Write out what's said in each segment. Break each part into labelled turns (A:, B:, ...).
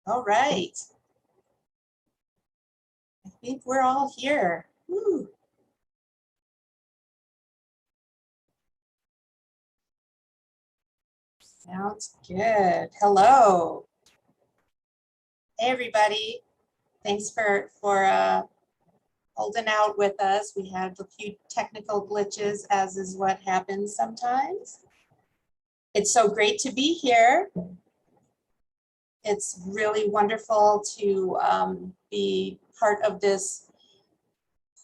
A: All right. I think we're all here. Woo. Sounds good. Hello. Hey, everybody. Thanks for holding out with us. We had a few technical glitches, as is what happens sometimes. It's so great to be here. It's really wonderful to be part of this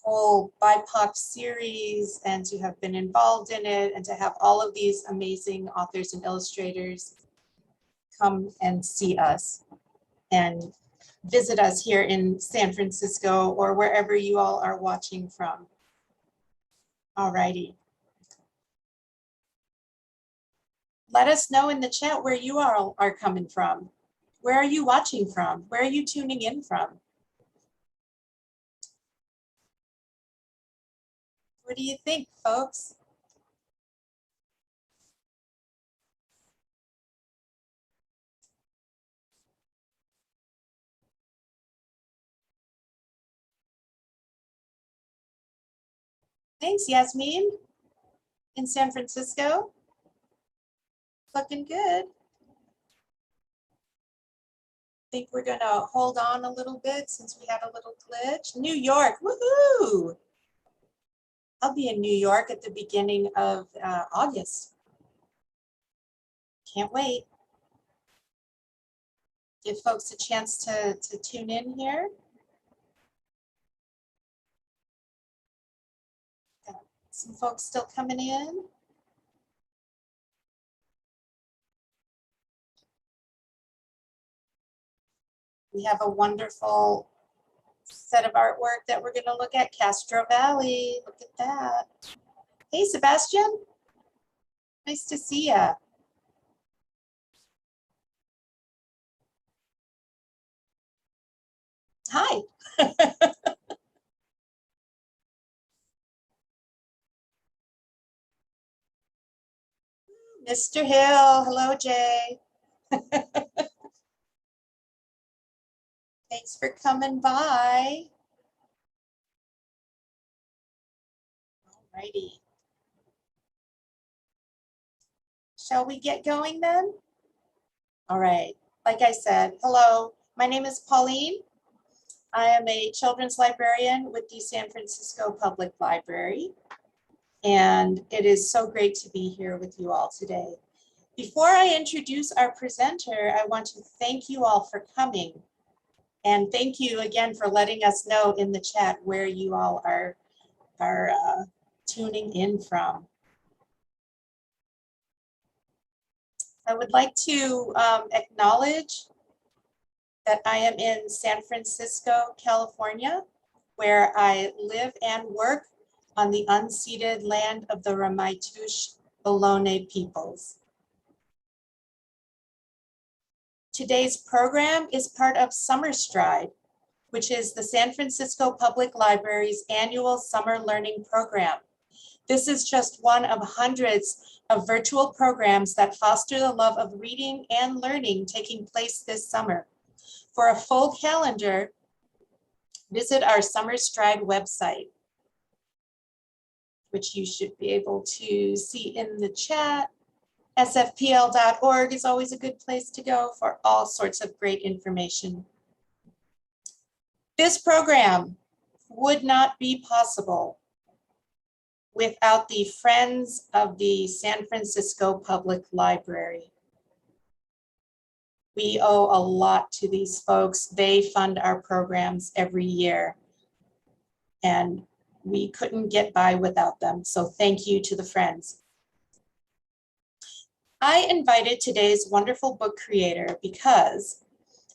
A: whole BIPOC series and to have been involved in it and to have all of these amazing authors and illustrators come and see us and visit us here in San Francisco or wherever you all are watching from. All righty. Let us know in the chat where you all are coming from. Where are you watching from? Where are you tuning in from? What do you think, folks? Thanks, Yasmin. In San Francisco. Looking good. Think we're gonna hold on a little bit since we had a little glitch. New York, woohoo! I'll be in New York at the beginning of August. Can't wait. Give folks a chance to tune in here. Got some folks still coming in. We have a wonderful set of artwork that we're going to look at. Castro Valley, look at that. Hey, Sebastian. Nice to see ya. Hi. Mr. Hill, hello, Jay. Thanks for coming by. All righty. Shall we get going then? All right. Like I said, hello, my name is Pauline. I am a children's librarian with the San Francisco Public Library. And it is so great to be here with you all today. Before I introduce our presenter, I want to thank you all for coming. And thank you again for letting us know in the chat where you all are tuning in from. I would like to acknowledge that I am in San Francisco, California, where I live and work on the unceded land of the Ramaytush Ohlone peoples. Today's program is part of Summer Stride, which is the San Francisco Public Library's annual summer learning program. This is just one of hundreds of virtual programs that foster the love of reading and learning taking place this summer. For a full calendar, visit our Summer Stride website, which you should be able to see in the chat. sfpl.org is always a good place to go for all sorts of great information. This program would not be possible without the friends of the San Francisco Public Library. We owe a lot to these folks. They fund our programs every year, and we couldn't get by without them. So thank you to the friends. I invited today's wonderful book creator because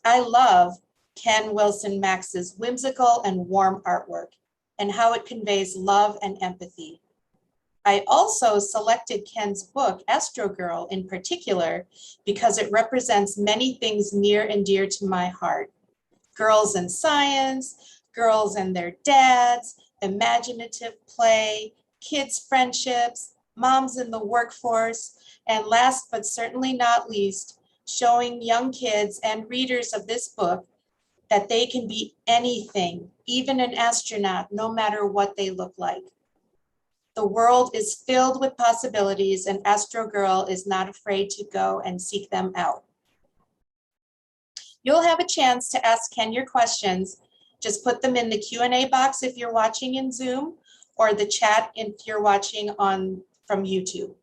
A: I love Ken Wilson Max's whimsical and warm artwork and how it conveys love and empathy. I also selected Ken's book, Astro Girl, in particular, because it represents many things near and dear to my heart. Girls in science, girls and their dads, imaginative play, kids' friendships, moms in the workforce, and last but certainly not least, showing young kids and readers of this book that they can be anything, even an astronaut, no matter what they look like. The world is filled with possibilities, and Astro Girl is not afraid to go and seek them out. You'll have a chance to ask Ken your questions. Just put them in the Q&A box if you're watching in Zoom, or the chat if you're watching from YouTube.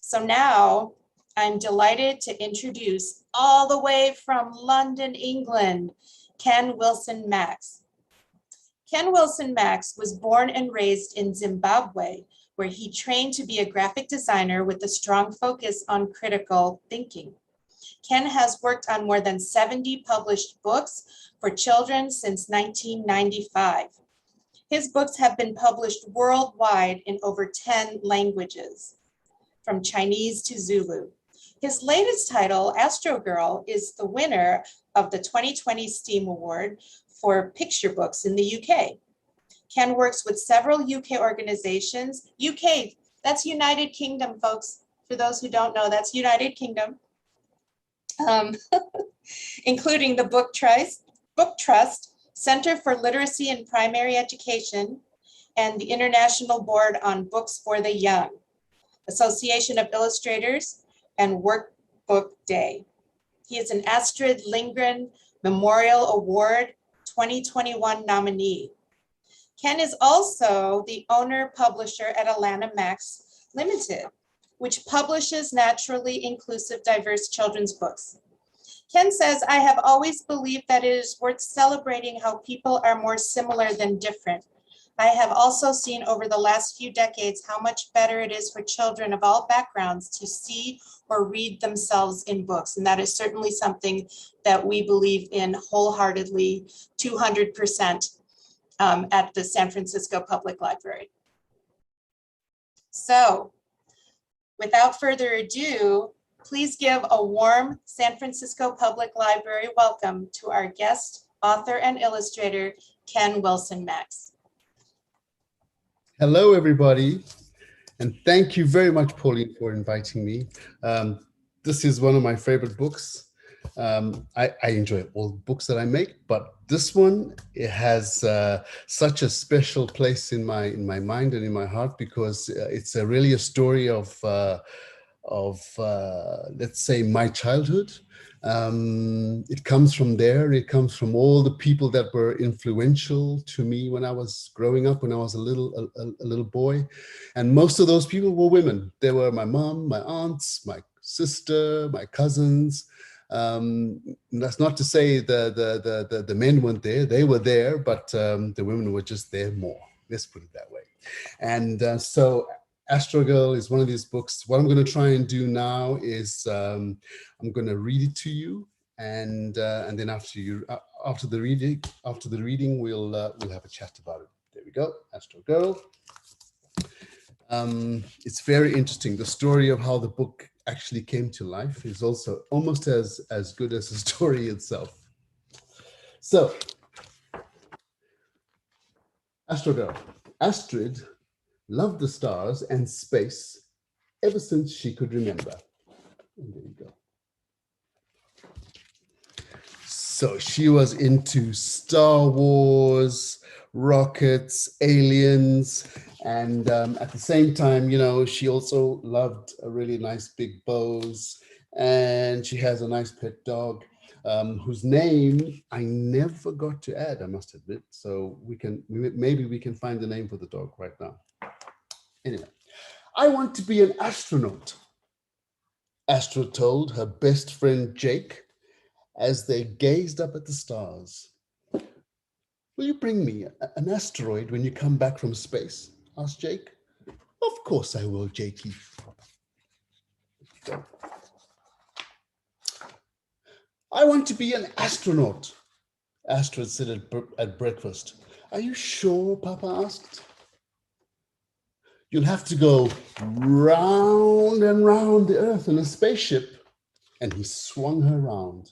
A: So now I'm delighted to introduce, all the way from London, England, Ken Wilson Max. Ken Wilson Max was born and raised in Zimbabwe, where he trained to be a graphic designer with a strong focus on critical thinking. Ken has worked on more than 70 published books for children since 1995. His books have been published worldwide in over 10 languages, from Chinese to Zulu. His latest title, Astro Girl, is the winner of the 2020 STEAM Award for picture books in the UK. Ken works with several UK organizations. UK, that's United Kingdom, folks. For those who don't know, that's United Kingdom. Including the Book Trust, Center for Literacy and Primary Education, and the International Board on Books for the Young, Association of Illustrators, and Workbook Day. He is an Astrid Lindgren Memorial Award 2021 nominee. Ken is also the owner-publisher at Alana Max Limited, which publishes naturally inclusive, diverse children's books. Ken says, "I have always believed that it is worth celebrating how people are more similar than different. I have also seen over the last few decades how much better it is for children of all backgrounds to see or read themselves in books." And that is certainly something that we believe in wholeheartedly, 200%, at the San Francisco Public Library. So, without further ado, please give a warm San Francisco Public Library welcome to our guest, author and illustrator, Ken Wilson Max.
B: Hello, everybody, and thank you very much, Pauline, for inviting me. This is one of my favorite books. I enjoy all the books that I make, but this one, it has such a special place in my mind and in my heart, because it's really a story of let's say, my childhood. It comes from there. It comes from all the people that were influential to me when I was growing up, when I was a little boy. And most of those people were women. They were my mom, my aunts, my sister, my cousins. That's not to say the men weren't there. They were there, but the women were just there more. Let's put it that way. And so Astro Girl is one of these books. What I'm going to try and do now is I'm going to read it to you, and then after the reading, we'll have a chat about it. There we go, Astro Girl. It's very interesting. The story of how the book actually came to life is also almost as good as the story itself. So, Astro Girl. Astrid loved the stars and space ever since she could remember. And there you go. So she was into Star Wars, rockets, aliens, and at the same time, you know, she also loved a really nice big bows, and she has a nice pet dog whose name I never got to add, I must admit. So maybe we can find the name for the dog right now. Anyway, I want to be an astronaut, Astrid told her best friend Jake as they gazed up at the stars. Will you bring me an asteroid when you come back from space? Asked Jake. Of course I will, Jakey. I want to be an astronaut, Astrid said at breakfast. Are you sure, Papa asked. You'll have to go round and round the Earth in a spaceship. And he swung her around.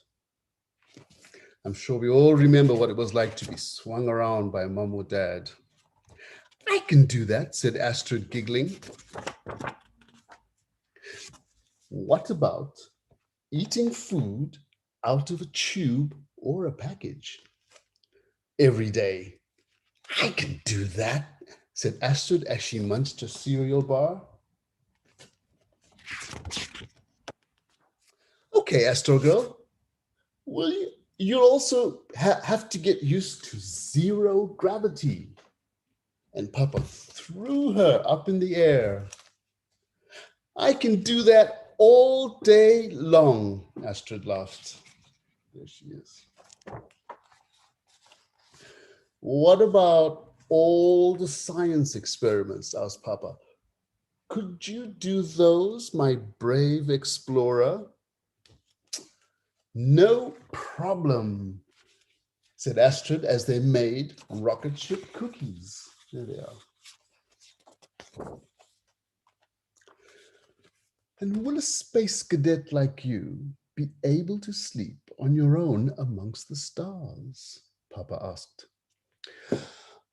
B: I'm sure we all remember what it was like to be swung around by mom or dad. I can do that, said Astrid, giggling. What about eating food out of a tube or a package every day? I can do that, said Astrid as she munched a cereal bar. Okay, Astro Girl, well, you'll also have to get used to zero gravity. And Papa threw her up in the air. I can do that all day long, Astrid laughed. There she is. What about all the science experiments, asked Papa. Could you do those, my brave explorer? No problem, said Astrid as they made rocket ship cookies. There they are. And will a space cadet like you be able to sleep on your own amongst the stars? Papa asked.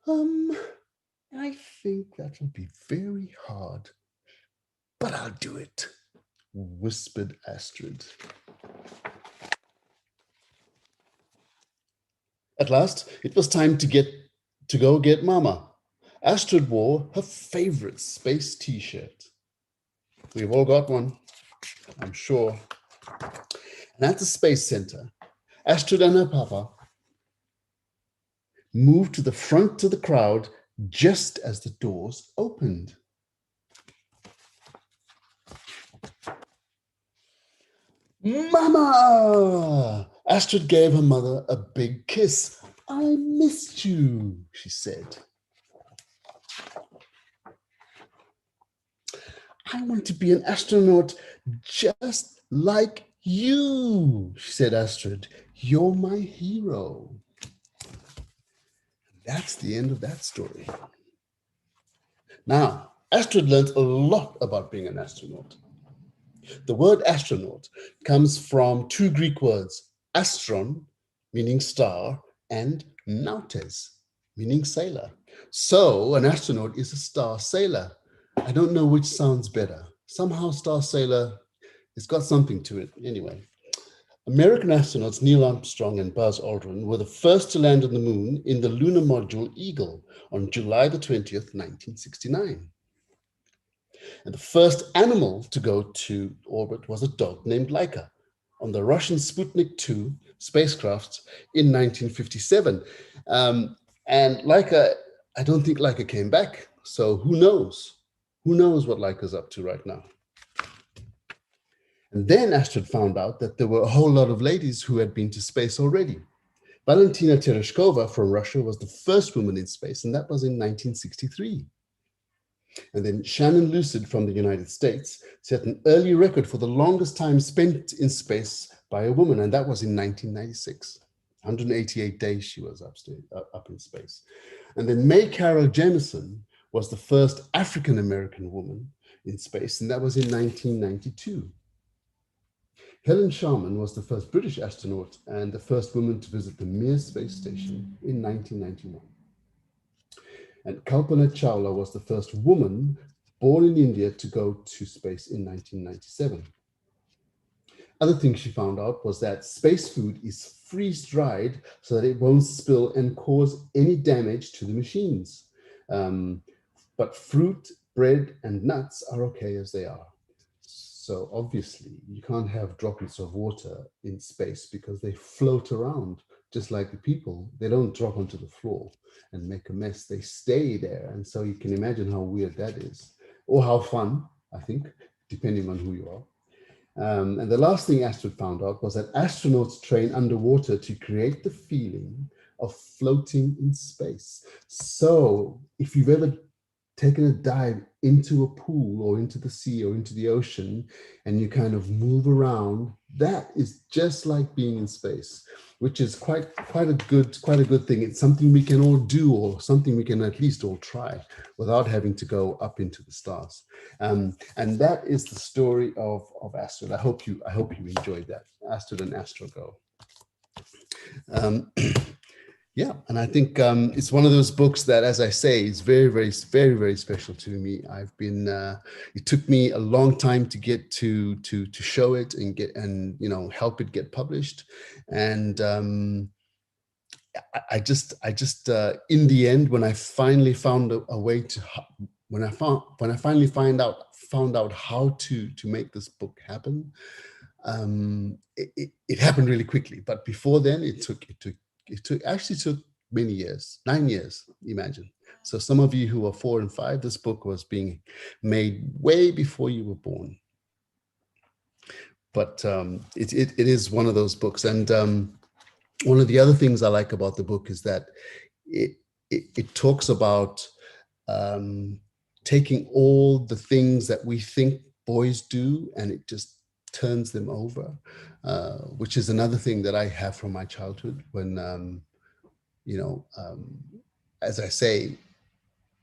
B: I think that will be very hard, but I'll do it, whispered Astrid. At last, it was time to go get Mama. Astrid wore her favorite space t-shirt. We've all got one, I'm sure. And at the Space Center, Astrid and her papa moved to the front of the crowd just as the doors opened. Mama! Astrid gave her mother a big kiss. I missed you, she said. I want to be an astronaut just like you, she said, Astrid. You're my hero. That's the end of that story. Now, Astrid learned a lot about being an astronaut. The word astronaut comes from two Greek words, astron, meaning star, and nautes, meaning sailor. So an astronaut is a star sailor. I don't know which sounds better. Somehow star sailor, it's got something to it. Anyway, American astronauts Neil Armstrong and Buzz Aldrin were the first to land on the moon in the lunar module Eagle on July the 20th, 1969. And the first animal to go to orbit was a dog named Laika on the Russian Sputnik 2 spacecraft in 1957. And Laika, I don't think Laika came back. So who knows? Who knows what Laika's up to right now? And then Astrid found out that there were a whole lot of ladies who had been to space already. Valentina Tereshkova from Russia was the first woman in space, and that was in 1963. And then Shannon Lucid from the United States set an early record for the longest time spent in space by a woman, and that was in 1996. 188 days she was up in space. And then May Carol Jemison was the first African-American woman in space, and that was in 1992. Helen Sharman was the first British astronaut and the first woman to visit the Mir space station in 1991. And Kalpana Chawla was the first woman born in India to go to space in 1997. Other things she found out was that space food is freeze-dried so that it won't spill and cause any damage to the machines. But fruit, bread, and nuts are okay as they are. So obviously you can't have droplets of water in space because they float around just like the people. They don't drop onto the floor and make a mess. They stay there. And so you can imagine how weird that is, or how fun, I think, depending on who you are. And the last thing Astrid found out was that astronauts train underwater to create the feeling of floating in space. So if you've ever taken a dive into a pool or into the sea or into the ocean and you kind of move around, that is just like being in space, which is quite a good thing. It's something we can all do, or something we can at least all try without having to go up into the stars. And that is the story of Astrid. I hope you enjoyed that, Astrid and Astro Girl. Yeah, and I think it's one of those books that, as I say, is very, very, very, very special to me. I've been. It took me a long time to get to show it and get and help it get published, and I just in the end, when I finally found a way to when I finally found out how to make this book happen, it happened really quickly. But before then, it actually took many years, 9 years, imagine. So some of you who are 4 and 5, this book was being made way before you were born. But it is one of those books. And one of the other things I like about the book is that it talks about um, taking all the things that we think boys do, and it just turns them over, which is another thing that I have from my childhood when, you know, um, as I say,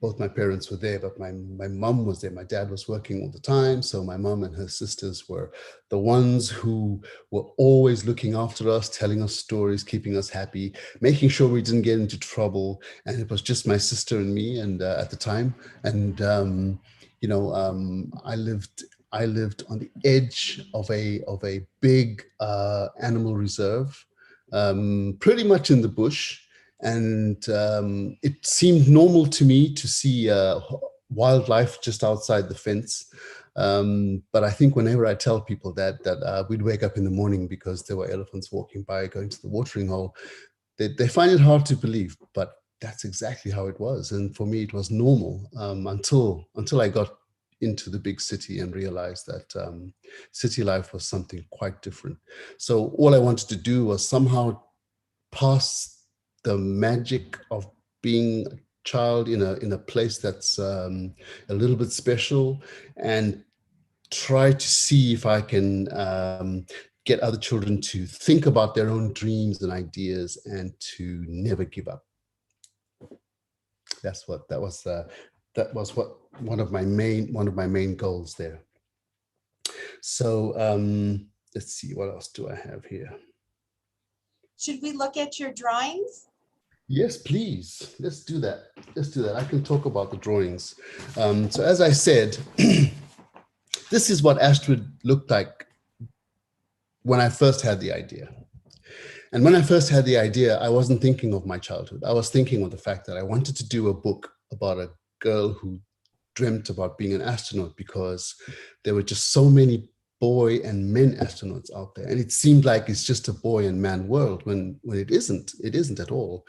B: both my parents were there, but my mom was there. My dad was working all the time. So my mom and her sisters were the ones who were always looking after us, telling us stories, keeping us happy, making sure we didn't get into trouble. And it was just my sister and me, and at the time. And I lived on the edge of a big animal reserve, pretty much in the bush, and it seemed normal to me to see wildlife just outside the fence. But I think whenever I tell people that we'd wake up in the morning because there were elephants walking by, going to the watering hole, they find it hard to believe. But that's exactly how it was, and for me, it was normal until I got into the big city and realized that city life was something quite different. So all I wanted to do was somehow pass the magic of being a child in a place that's a little bit special, and try to see if I can get other children to think about their own dreams and ideas and to never give up. That was what one of my main goals there. So let's see, what else do I have here?
A: Should we look at your drawings?
B: Yes, please. Let's do that. Let's do that. I can talk about the drawings. So as I said, this is what Astrid looked like when I first had the idea. And when I first had the idea, I wasn't thinking of my childhood. I was thinking of the fact that I wanted to do a book about a girl who dreamt about being an astronaut, because there were just so many boy and men astronauts out there, and it seemed like it's just a boy and man world when it isn't at all.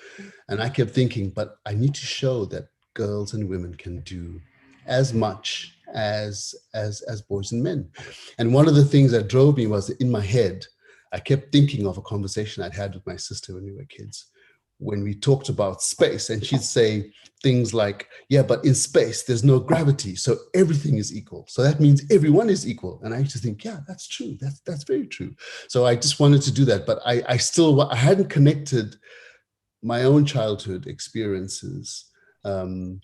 B: And I kept thinking, but I need to show that girls and women can do as much as boys and men. And one of the things that drove me was, in my head, I kept thinking of a conversation I'd had with my sister when we were kids, when we talked about space, and she'd say things like, yeah, but in space, there's no gravity, so everything is equal. So that means everyone is equal. And I used to think, yeah, that's true. That's very true. So I just wanted to do that. But I hadn't connected my own childhood experiences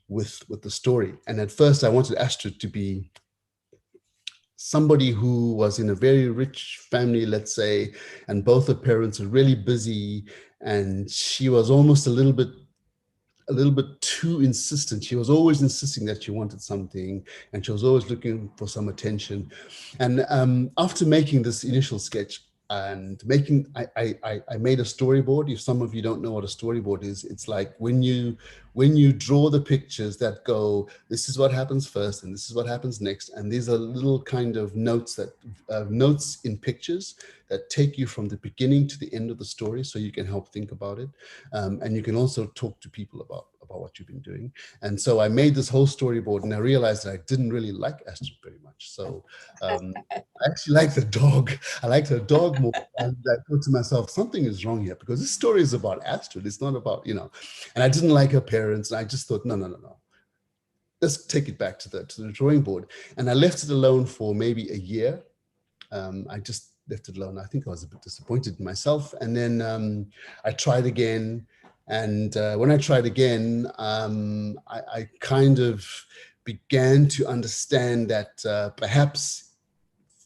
B: with the story. And at first I wanted Astrid to be somebody who was in a very rich family, let's say, and both her parents were really busy, and she was almost a little bit too insistent. She was always insisting that she wanted something, and she was always looking for some attention. And after making this initial sketch and I made a storyboard. If some of you don't know what a storyboard is, it's like when you draw the pictures that go, this is what happens first and this is what happens next, and these are little kind of notes in pictures that take you from the beginning to the end of the story, so you can help think about it, and you can also talk to people about what you've been doing. And so I made this whole storyboard, and I realized that I didn't really like Astrid very much. So I actually like the dog. I liked her dog more. And I thought to myself, something is wrong here, because this story is about Astrid. It's not about, and I didn't like her parents. And I just thought, no. Let's take it back to the drawing board. And I left it alone for maybe a year. I just left it alone. I think I was a bit disappointed in myself. And then I tried again. And when I tried again, I kind of began to understand that perhaps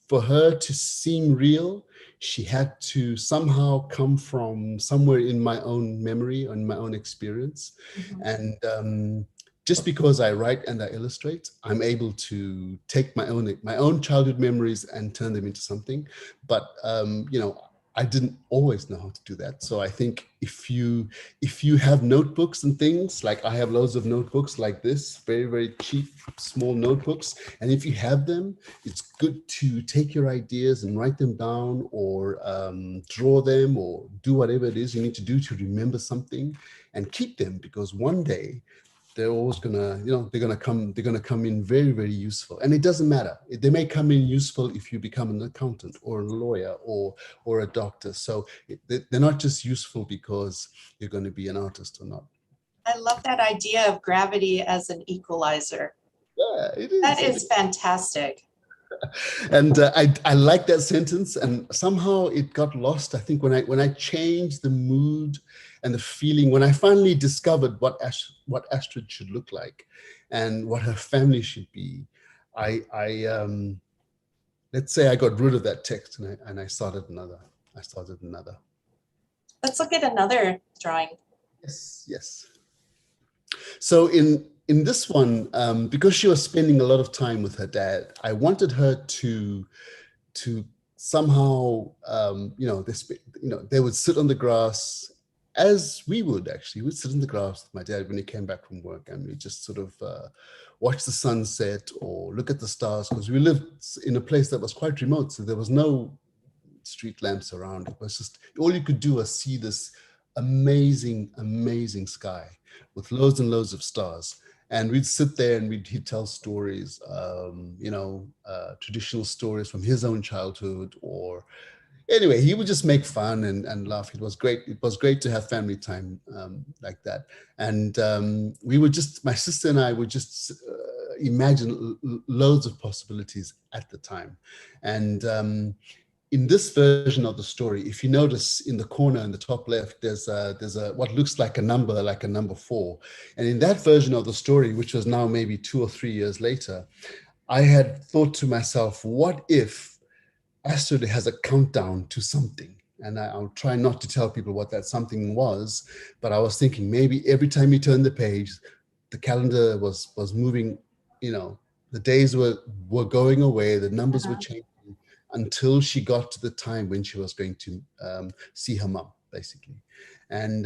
B: for her to seem real, she had to somehow come from somewhere in my own memory and my own experience.
A: Mhm.
B: And just because I write and I illustrate, I'm able to take my own childhood memories and turn them into something. But you know, I didn't always know how to do that. So I think if you have notebooks and things, like I have loads of notebooks like this, very, very cheap, small notebooks. And if you have them, it's good to take your ideas and write them down, or draw them, or do whatever it is you need to do to remember something, and keep them, because one day they're always gonna, you know, they're gonna come in very, very useful. And it doesn't matter. They may come in useful if you become an accountant or a lawyer or a doctor. So they're not just useful because you're going to be an artist or not.
A: I love that idea of gravity as an equalizer.
B: Yeah, it
A: That
B: is.
A: is fantastic.
B: And I like that sentence, and somehow it got lost. I think when I changed the mood and the feeling, when I finally discovered what Astrid should look like and what her family should be, I let's say I got rid of that text, and I started another. I started another.
A: Let's look at another drawing.
B: Yes, yes. So in this one, because she was spending a lot of time with her dad, I wanted her to somehow, you know, they would sit on the grass, as we would actually. We'd sit in the grass with my dad when he came back from work, and we just sort of watch the sunset or look at the stars, because we lived in a place that was quite remote, so there was no street lamps around. It was just, all you could do was see this amazing, amazing sky with loads and loads of stars. And we'd sit there and he'd tell stories, you know, traditional stories from his own childhood, or anyway, he would just make fun and laugh. It was great. It was great to have family time like that. And we would just, my sister and I would just imagine loads of possibilities at the time. And in this version of the story, if you notice in the corner in the top left, there's a what looks like a number 4. And in that version of the story, which was now maybe 2 or 3 years later, I had thought to myself, what if Astrid has a countdown to something? And I'll try not to tell people what that something was, but I was thinking maybe every time you turn the page, the calendar was moving, you know, the days were going away, the numbers were changing, until she got to the time when she was going to see her mom, basically. And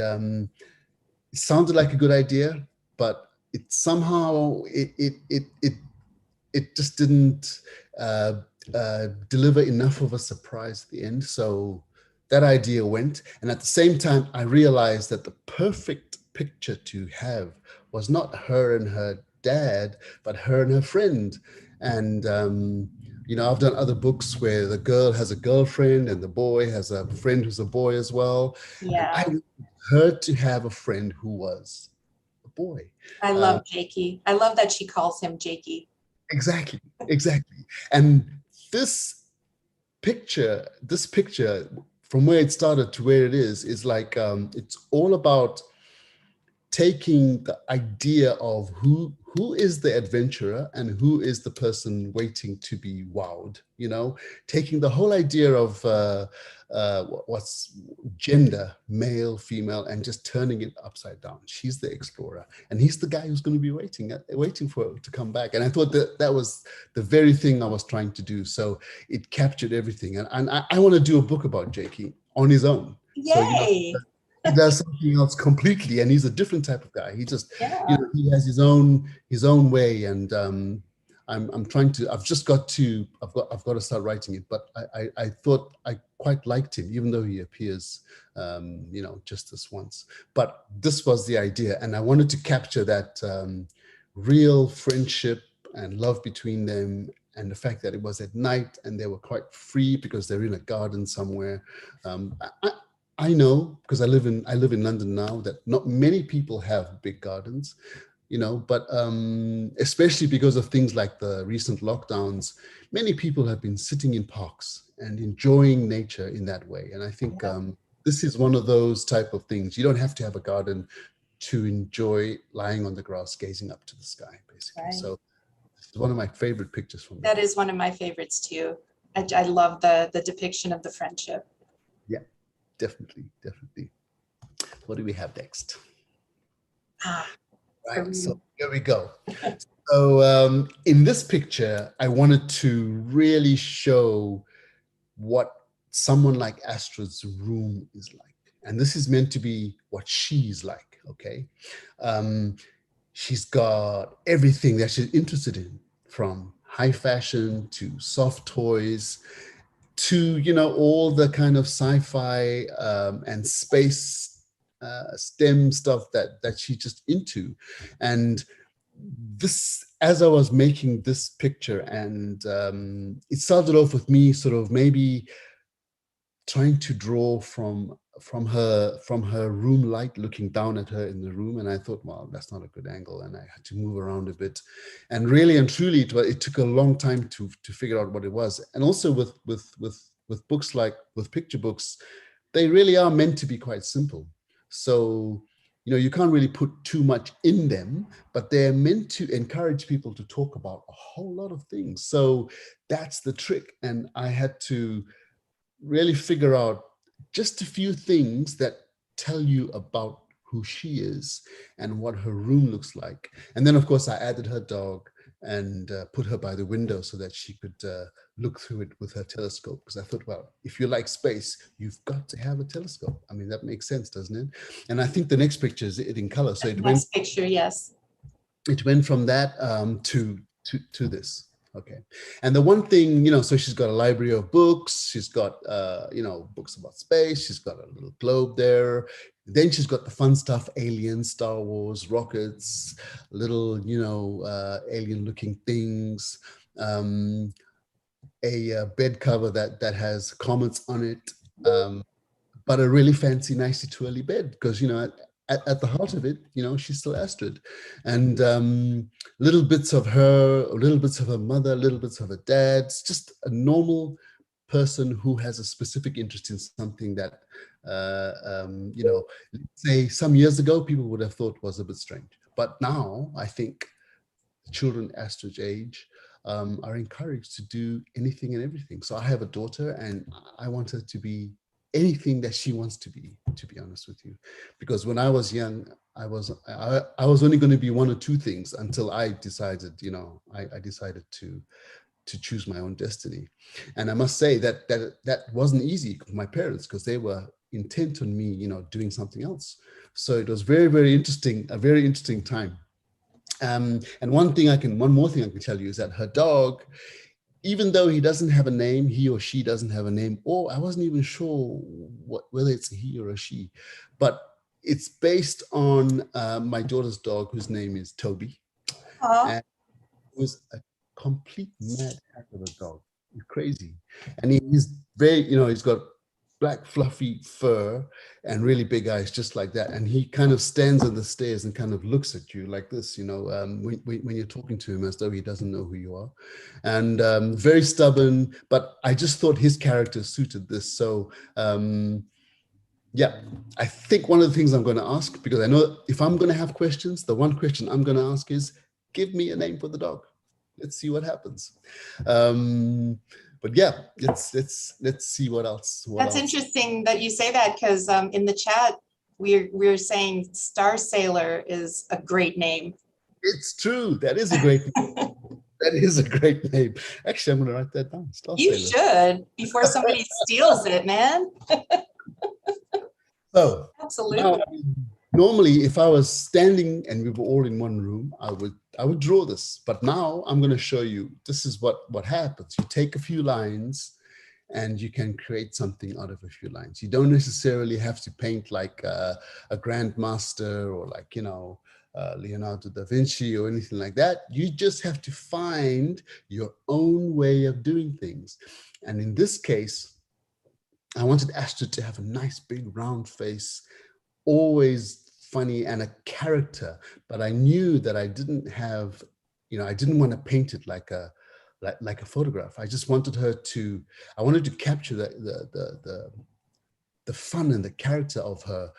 B: it sounded like a good idea, but it somehow it just didn't deliver enough of a surprise at the end. So that idea went. And at the same time, I realized that the perfect picture to have was not her and her dad, but her and her friend. And you know, I've done other books where the girl has a girlfriend and the boy has a friend who's a boy as well. And I
A: Yeah,
B: wanted her to have a friend who was a boy.
A: I love Jakey. I love that she calls him Jakey.
B: Exactly, exactly. And this picture, from where it started to where it is like, it's all about taking the idea of who is the adventurer and who is the person waiting to be wowed, you know, taking the whole idea of what's gender, male, female, and just turning it upside down. She's the explorer and he's the guy who's going to be waiting for her to come back. And I thought that was the very thing I was trying to do. So it captured everything. And I want to do a book about Jakey on his own. So, you know,
A: Yay.
B: he does something else completely, and he's a different type of guy. He just,
A: Yeah.
B: you know, he has his own way. And I'm trying to, I've got to start writing it. But I thought I quite liked him, even though he appears you know, just this once. But this was the idea, and I wanted to capture that real friendship and love between them, and the fact that it was at night and they were quite free because they're in a garden somewhere. I know, because I live in London now, that not many people have big gardens, you know, but especially because of things like the recent lockdowns, many people have been sitting in parks and enjoying nature in that way. And I think this is one of those type of things. You don't have to have a garden to enjoy lying on the grass, gazing up to the sky, basically.
A: Right.
B: So it's one of my favorite pictures from
A: That
B: there.
A: is one of my favorites too. I love the depiction of the friendship.
B: Yeah, definitely, definitely. What do we have next?
A: Ah,
B: Right,
A: Peru.
B: so here we go. So in this picture, I wanted to really show what someone like Astrid's room is like. And this is meant to be what she's like, okay? Um, she's got everything that she's interested in, from high fashion to soft toys to, you know, all the kind of sci-fi and space STEM stuff that she's just into. And this, as I was making this picture, and it started off with me sort of maybe trying to draw from her room light looking down at her in the room, and I thought, well, that's not a good angle, and I had to move around a bit. And really and truly, it took a long time to figure out what it was. And also with books, like with picture books, they really are meant to be quite simple. So, you know, you can't really put too much in them, but they're meant to encourage people to talk about a whole lot of things. So that's the trick. And I had to really figure out just a few things that tell you about who she is and what her room looks like. And then, of course, I added her dog and put her by the window so that she could look through it with her telescope. Because I thought, well, if you like space, you've got to have a telescope. I mean, that makes sense, doesn't it? And I think the next picture is it in color. So
A: Next picture, yes.
B: it went from that to this. Okay. And the one thing, you know, so she's got a library of books. She's got, you know, books about space. She's got a little globe there. Then she's got the fun stuff: aliens, Star Wars, rockets, little, you know, alien looking things, a bed cover that has comets on it. But a really fancy, nicey twirly bed, because, you know, at the heart of it, you know, she's still Astrid. And little bits of her, little bits of her mother, little bits of her dad. It's just a normal person who has a specific interest in something that, you know, say some years ago, people would have thought was a bit strange. But now I think children Astrid's age are encouraged to do anything and everything. So I have a daughter, and I want her to be anything that she wants to be honest with you. Because when I was young, I was only going to be one or two things until I decided, you know, I decided to choose my own destiny. And I must say that wasn't easy for my parents, because they were intent on me, you know, doing something else. So it was very, very interesting, a very interesting time. And one more thing I can tell you is that her dog, even though he doesn't have a name, he or she doesn't have a name, or I wasn't even sure whether it's a he or a she, but it's based on my daughter's dog, whose name is Toby.
A: Aw.
B: And it was a complete mad hack of a dog. Crazy. And he's very, you know, he's got black fluffy fur and really big eyes, just like that. And he kind of stands on the stairs and kind of looks at you like this, you know, when you're talking to him, as though he doesn't know who you are. And very stubborn, but I just thought his character suited this. So yeah, I think one of the things I'm going to ask, because I know if I'm going to have questions, the one question I'm going to ask is, give me a name for the dog. Let's see what happens. But yeah, let's see what else.
A: That's interesting that you say that, because in the chat, we're saying Star Sailor is a great name.
B: It's true. That is a great name. That is a great name. Actually, I'm going to write that down. Star
A: You
B: Sailor.
A: should, before somebody steals it, man.
B: So
A: Absolutely.
B: now, normally, if I was standing and we were all in one room, I would draw this. But now I'm going to show you, this is what happens. You take a few lines and you can create something out of a few lines. You don't necessarily have to paint like a grandmaster, or like, you know, Leonardo da Vinci or anything like that. You just have to find your own way of doing things. And in this case, I wanted Astrid to have a nice big round face, always funny, and a character. But I knew that I didn't have, you know, I didn't want to paint it like a photograph. I just wanted her to, I wanted to capture the fun and the character of her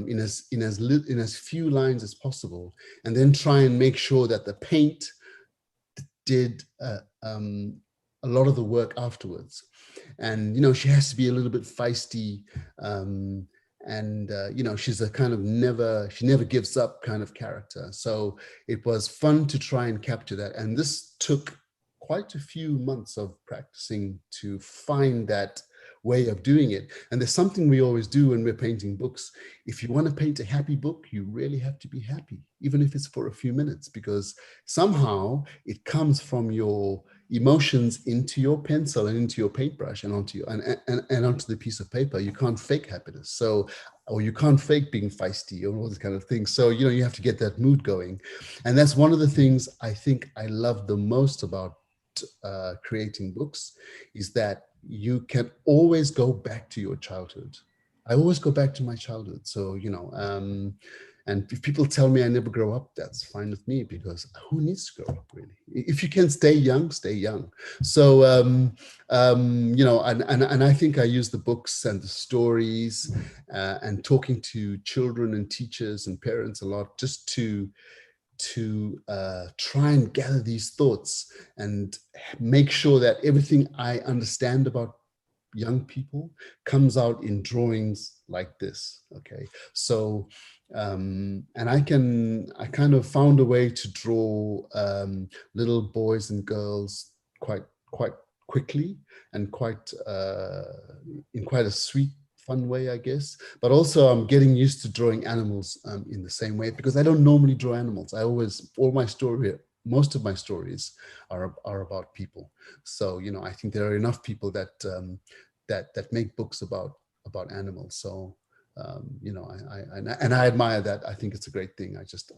B: in as few lines as possible, and then try and make sure that the paint did a a lot of the work afterwards. And, you know, she has to be a little bit feisty. You know, she's a kind of she never gives up kind of character. So it was fun to try and capture that. And this took quite a few months of practicing to find that way of doing it. And there's something we always do when we're painting books. If you want to paint a happy book, you really have to be happy, even if it's for a few minutes, because somehow it comes from your emotions into your pencil and into your paintbrush and onto onto the piece of paper. You can't fake happiness. So, or you can't fake being feisty or all this kind of things. So, you know, you have to get that mood going. And that's one of the things I think I love the most about creating books, is that you can always go back to your childhood. I always go back to my childhood. So, you know, and if people tell me I never grow up, that's fine with me, because who needs to grow up, really? If you can stay young, stay young. So, you know, and I think I use the books and the stories and talking to children and teachers and parents a lot, just to try and gather these thoughts and make sure that everything I understand about young people comes out in drawings like this. Okay, so and I kind of found a way to draw little boys and girls quite quickly and quite in quite a sweet, fun way, I guess. But also I'm getting used to drawing animals in the same way, because I don't normally draw animals. Most of my stories are about people. So, you know, I think there are enough people that that make books about animals. So, you know, I admire that. I think it's a great thing. I just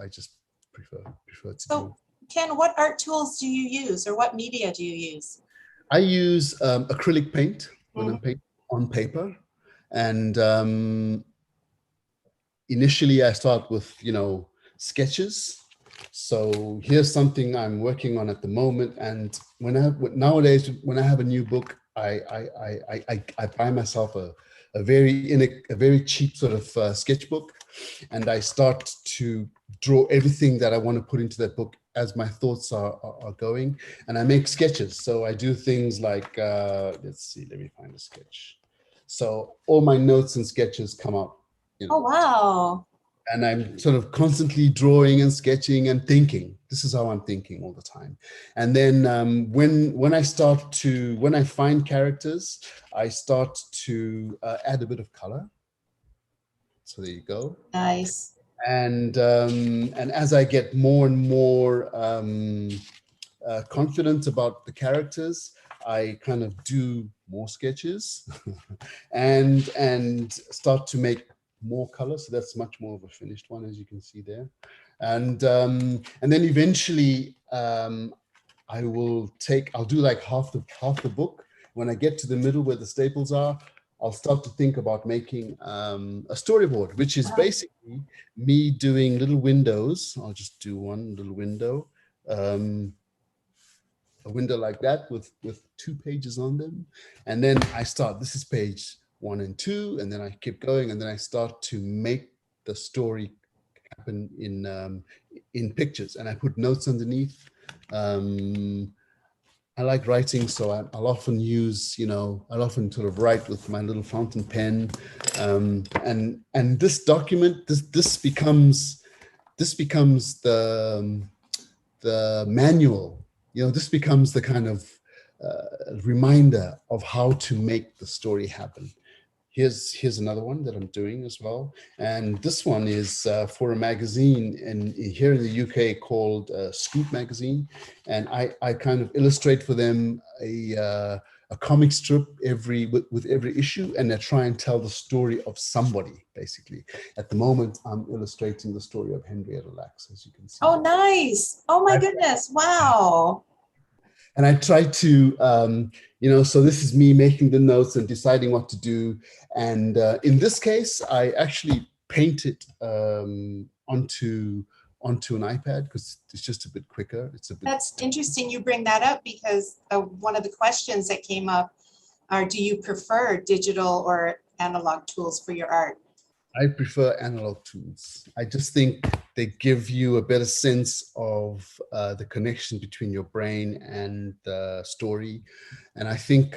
B: prefer to do.
A: Ken, what art tools do you use, or what media do you use?
B: I use acrylic paint when I'm painting on paper. And initially I start with, you know, sketches. So here's something I'm working on at the moment. And nowadays, when I have a new book, I buy myself a very cheap sort of sketchbook, and I start to draw everything that I want to put into that book as my thoughts are going, and I make sketches. So I do things like, let's see, let me find a sketch. So all my notes and sketches come out, you know.
A: Oh, wow.
B: And I'm sort of constantly drawing and sketching and thinking. This is how I'm thinking all the time. And then when I find characters, I start to add a bit of color. So there you go.
A: Nice.
B: And as I get more and more confident about the characters, I kind of do more sketches and start to make more color. So that's much more of a finished one, as you can see there. And then eventually I'll do like half the book. When I get to the middle where the staples are, I'll start to think about making a storyboard, which is basically me doing little windows. I'll just do one little window. A window like that with 2 pages on them. And then I start, this is page 1 and 2, and then I keep going, and then I start to make the story happen in pictures, and I put notes underneath. I like writing, so I'll often use, you know, I'll often sort of write with my little fountain pen. And this document, this becomes the manual. You know, this becomes the kind of reminder of how to make the story happen. Here's another one that I'm doing as well. And this one is for a magazine here in the UK called Scoop Magazine. And I kind of illustrate for them a comic strip with every issue, and I try and tell the story of somebody, basically. At the moment, I'm illustrating the story of Henrietta Lacks, as you can see.
A: Oh, nice. Oh my goodness. Wow.
B: And I try to, you know, so this is me making the notes and deciding what to do. And in this case, I actually paint it onto an iPad, because it's just a bit quicker.
A: That's interesting you bring that up, because one of the questions that came up are, do you prefer digital or analog tools for your art?
B: I prefer analog tools. I just think they give you a better sense of the connection between your brain and the story. And I think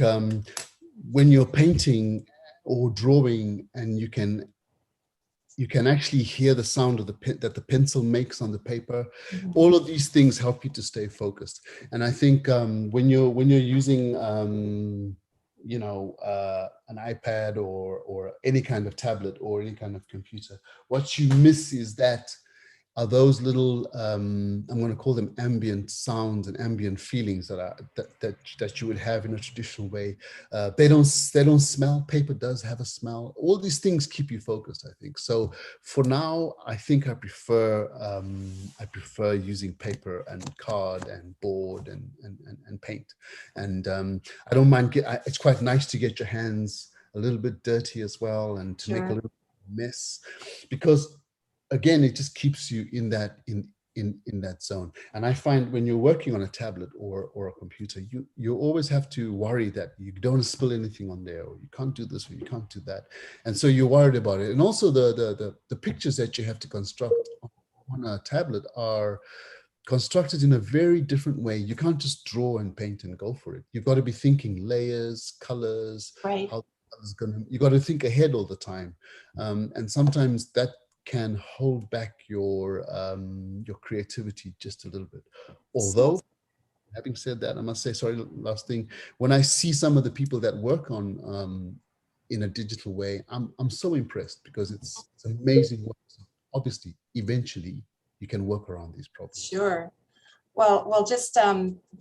B: when you're painting or drawing, and you can actually hear the sound of the pen that the pencil makes on the paper.
A: Mhm.
B: All of these things help you to stay focused. And I think when you're using an iPad or any kind of tablet or any kind of computer, what you miss is that are those little I'm going to call them ambient sounds and ambient feelings that you would have in a traditional way. They don't smell. Paper does have a smell. All these things keep you focused, I think. So for now, I think I prefer using paper and card and board and paint. And I don't mind. It's quite nice to get your hands a little bit dirty as well, and to make a
A: Sure.
B: little mess, because again, it just keeps you in that zone. And I find when you're working on a tablet or a computer, you always have to worry that you don't spill anything on there, or you can't do this, or you can't do that. And so you're worried about it. And also the pictures that you have to construct on a tablet are constructed in a very different way. You can't just draw and paint and go for it. You've got to be thinking layers, colors,
A: Right.
B: how you got to think ahead all the time. And sometimes that can hold back your creativity just a little bit. Although, having said that, I must say, sorry, last thing, when I see some of the people that work on in a digital way, I'm so impressed, because it's amazing what, obviously, eventually you can work around these problems.
A: Sure. Well, just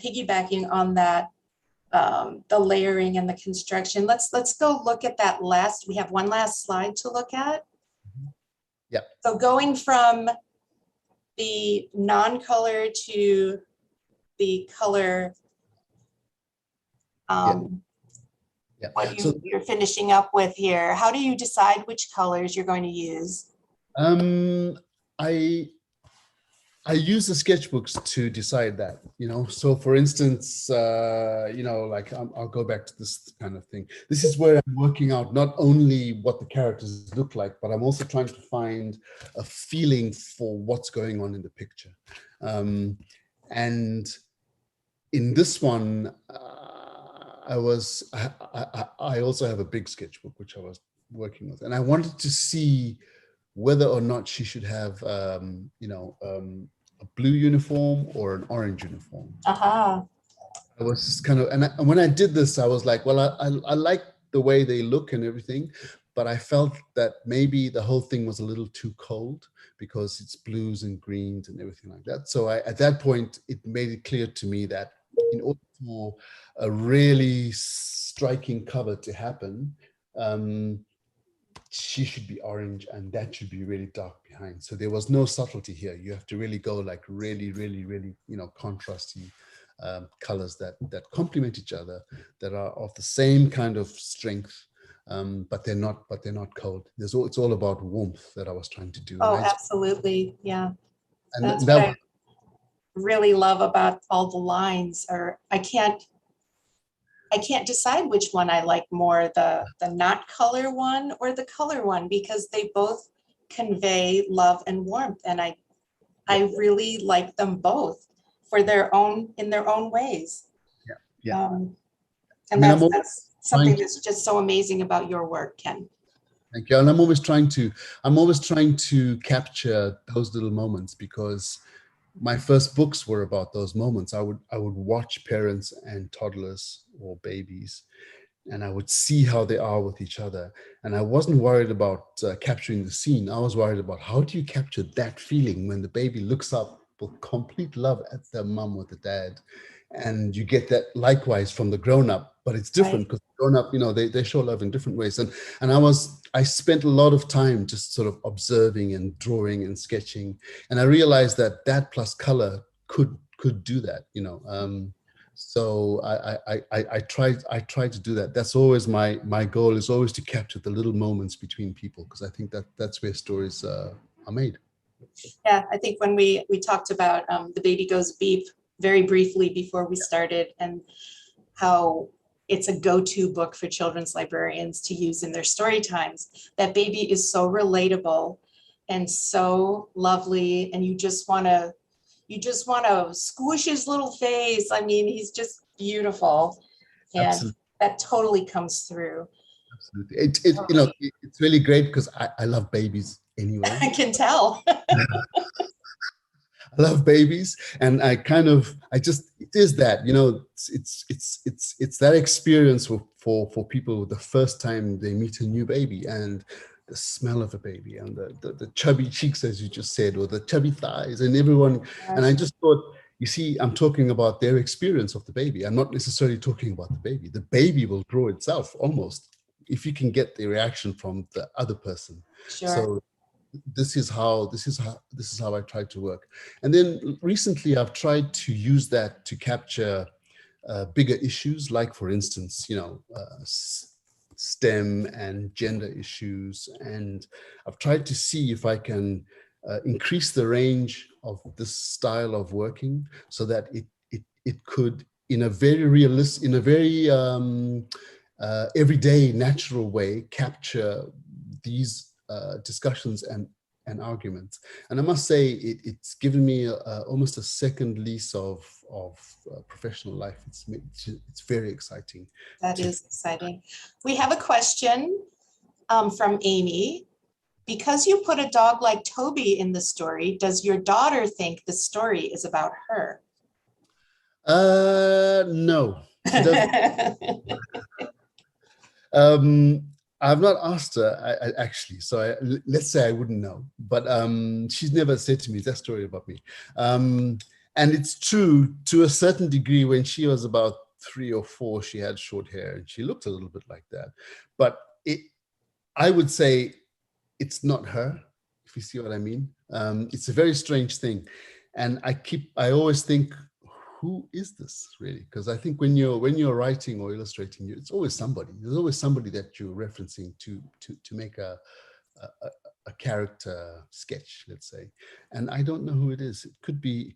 A: piggybacking on that, the layering and the construction. Let's go look at that last. We have one last slide to look at.
B: Yeah.
A: So going from the non-color to the color,
B: Yeah.
A: what you're finishing up with here. How do you decide which colors you're going to use?
B: I use the sketchbooks to decide that, So for instance, like I'll go back to this kind of thing. This is where I'm working out not only what the characters look like, but I'm also trying to find a feeling for what's going on in the picture. And in this one, I also have a big sketchbook, which I was working with, and I wanted to see whether or not she should have, a blue uniform or an orange uniform.
A: Uh-huh.
B: I was just kind of, and when I did this, I was like, well, I like the way they look and everything, but I felt that maybe the whole thing was a little too cold, because it's blues and greens and everything like that. So at that point, it made it clear to me that in order for a really striking cover to happen, she should be orange, and that should be really dark behind. So there was no subtlety here. You have to really go like really, really, really, contrasty colors that complement each other, that are of the same kind of strength, but they're not cold. It's all about warmth that I was trying to do.
A: Oh, absolutely. Yeah.
B: And
A: That's
B: that
A: what I really love about all the lines. Or I can't decide which one I like more, the not color one or the color one, because they both convey love and warmth. And I really like them both in their own ways.
B: Yeah.
A: And that's something that's just so amazing about your work, Ken.
B: Thank you. And I'm always trying to capture those little moments, because my first books were about those moments. I would watch parents and toddlers or babies, and I would see how they are with each other. And I wasn't worried about capturing the scene. I was worried about, how do you capture that feeling when the baby looks up with complete love at their mom or the dad, and you get that likewise from the grown-up, but it's different, because grown-up, they show love in different ways. And I spent a lot of time just sort of observing and drawing and sketching, and I realized that plus color could do that. So I try to do that. That's always my goal, is always to capture the little moments between people, because I think that's where stories are made.
A: Yeah, I think when we talked about The Baby Goes Beep very briefly before we started, and how it's a go-to book for children's librarians to use in their story times, that baby is so relatable. and so lovely. And you just want to squish his little face. I mean, he's just beautiful. And
B: Absolutely.
A: that totally comes through.
B: Absolutely.
A: Totally.
B: It's really great because I love babies anyway.
A: I can tell.
B: I love babies, and I just, it is that, it's that experience for people the first time they meet a new baby, and the smell of a baby, and the chubby cheeks, as you just said, or the chubby thighs, and everyone. And I
A: Yes,
B: just thought, you see, I'm talking about their experience of the baby. I'm not necessarily talking about the baby. The baby will grow itself almost if you can get the reaction from the other person.
A: sure.
B: So this is how I try to work. And then recently I've tried to use that to capture bigger issues, like, for instance, STEM and gender issues. And I've tried to see if I can increase the range of this style of working so that it could, in a very realist, in a very everyday, natural way, capture these discussions and arguments. And I must say, it's given me almost a second lease of professional life. It's very exciting.
A: That
B: To
A: is exciting. We have a question from Amy. Because you put a dog like Toby in the story, does your daughter think the story is about her?
B: No, she doesn't. Um, I've not asked her, actually, so let's say I wouldn't know. But she's never said to me that story about me. And it's true to a certain degree. When she was about 3 or 4, she had short hair, and she looked a little bit like that. But I would say it's not her, if you see what I mean. It's a very strange thing, and I always think, who is this really? Because I think when you're writing or illustrating, it's always somebody. There's always somebody that you're referencing to make a, a character sketch, let's say. And I don't know who it is. It could be.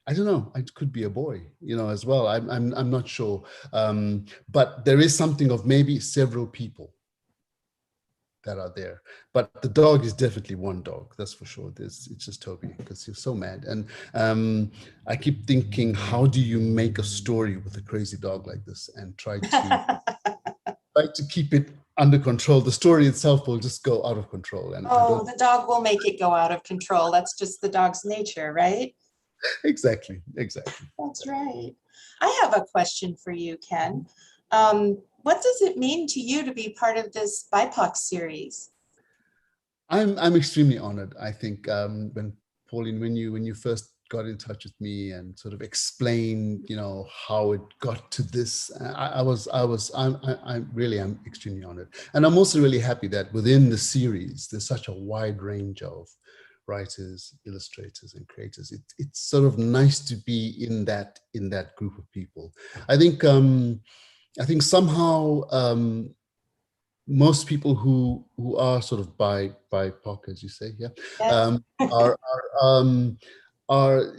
B: I don't know. It could be a boy, as well. I'm not sure. But there is something of maybe several people that are there. But the dog is definitely one dog, that's for sure. It's just Toby, because he's so mad. And I keep thinking, how do you make a story with a crazy dog like this and try to keep it under control? The story itself will just go out of control, and I
A: Oh,
B: don't.
A: the dog will make it go out of control. That's just the dog's nature, right?
B: Exactly.
A: That's right. I have a question for you, Ken. What does it mean to you to be part of this BIPOC series?
B: I'm extremely honored. I think, when Pauline, when you first got in touch with me and sort of explained, how it got to this, I'm extremely honored. And I'm also really happy that within the series there's such a wide range of writers, illustrators, and creators. It's sort of nice to be in that group of people. I think somehow, most people who are sort of BIPOC, as you say, yeah,
A: Yes.
B: um, are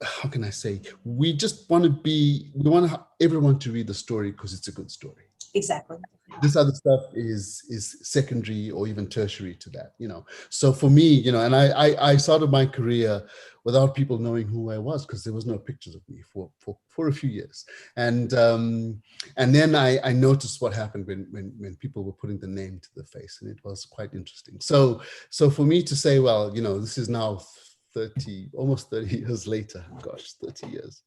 B: how can I say? We just want to we want everyone to read the story because it's a good story.
A: Exactly.
B: This other stuff is secondary or even tertiary to that. So for me, and I started my career without people knowing who I was, because there was no pictures of me for a few years. And then I noticed what happened when people were putting the name to the face, and it was quite interesting. So for me to say, well, this is now almost 30 years later. Gosh, 30 years.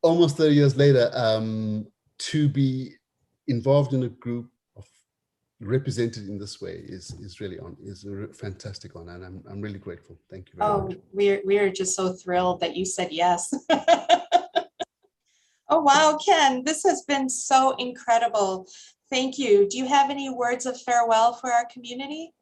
B: Almost 30 years later, to be involved in a group of represented in this way is really is a fantastic honor, and I'm really grateful. Thank you very much.
A: Oh, we are just so thrilled that you said yes. Oh, wow, Ken, this has been so incredible. Thank you. Do you have any words of farewell for our community?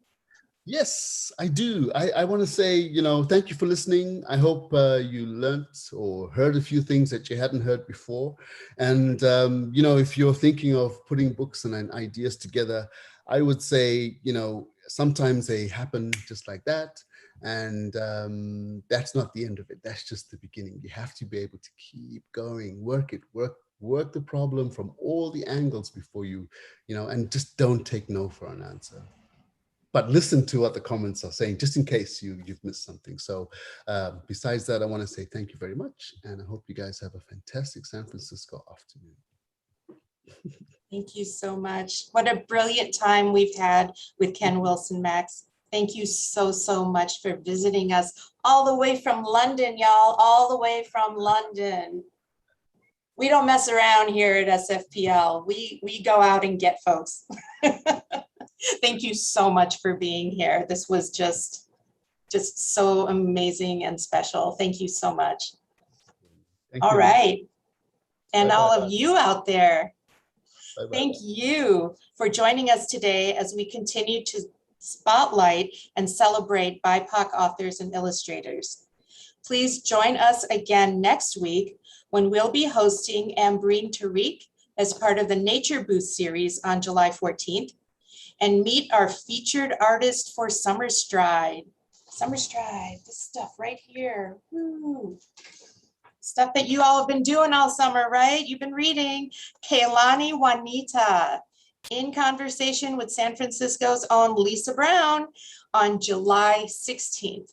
B: Yes, I do. I want to say, thank you for listening. I hope you learnt or heard a few things that you hadn't heard before. And, if you're thinking of putting books and ideas together, I would say, sometimes they happen just like that. And that's not the end of it. That's just the beginning. You have to be able to keep going, work the problem from all the angles before you, and just don't take no for an answer. but listen to what the comments are saying, just in case you've missed something. So besides that, I want to say thank you very much. And I hope you guys have a fantastic San Francisco afternoon.
A: Thank you so much. What a brilliant time we've had with Ken Wilson Max. Thank you so, so much for visiting us all the way from London, y'all, all the way from London. We don't mess around here at SFPL. We go out and get folks. Thank you so much for being here. This was just so amazing and special. Thank you so much. All right. And all of you out there, thank you for joining us today as we continue to spotlight and celebrate BIPOC authors and illustrators. Please join us again next week when we'll be hosting Ambreen Tariq as part of the Nature Booth series on July 14th, and meet our featured artist for Summer Stride. Summer Stride, this stuff right here. Woo. Stuff that you all have been doing all summer, right? You've been reading Kehlani Juanita in conversation with San Francisco's own Lisa Brown on July 16th.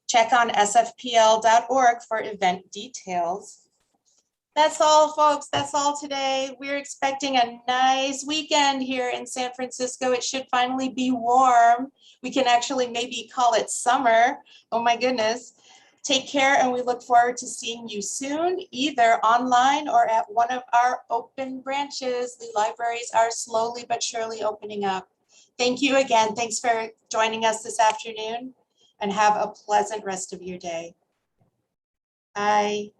A: Check on sfpl.org for event details. That's all, folks. That's all today. We're expecting a nice weekend here in San Francisco. It should finally be warm. We can actually maybe call it summer. Oh my goodness. Take care, and we look forward to seeing you soon, either online or at one of our open branches. The libraries are slowly but surely opening up. Thank you again. Thanks for joining us this afternoon, and have a pleasant rest of your day. Bye.